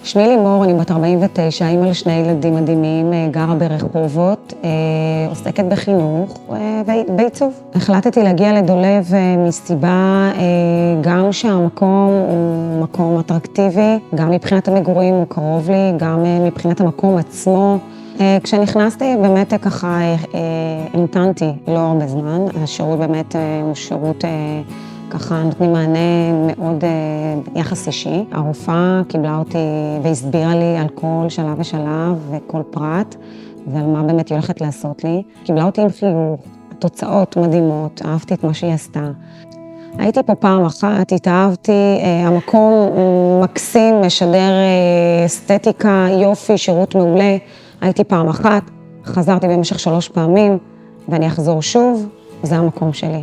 שמי לימור, אני בת 49, אימא לשני ילדים מדהימים, גרה ברחובות, עוסקת בחינוך ובעיצוב. החלטתי להגיע לדולב מסיבה גם שהמקום הוא מקום אטרקטיבי, גם מבחינת המגורים הוא קרוב לי, גם מבחינת המקום עצמו. כשנכנסתי באמת ככה המתנתי לא הרבה זמן, השירות באמת הוא שירות ככה נותנים מענה מאוד יחס אישי. הרופאה קיבלה אותי והסבירה לי על כל שלב ושלב וכל פרט ועל מה באמת היא הולכת לעשות לי. קיבלה אותי עם חיוך, תוצאות מדהימות, אהבתי את מה שהיא עשתה. הייתי פה פעם אחת, התאהבתי, המקום מקסים, משדר אסתטיקה, יופי, שירות מעולה. הייתי פעם אחת, חזרתי במשך 3 פעמים ואני אחזור שוב, זה המקום שלי.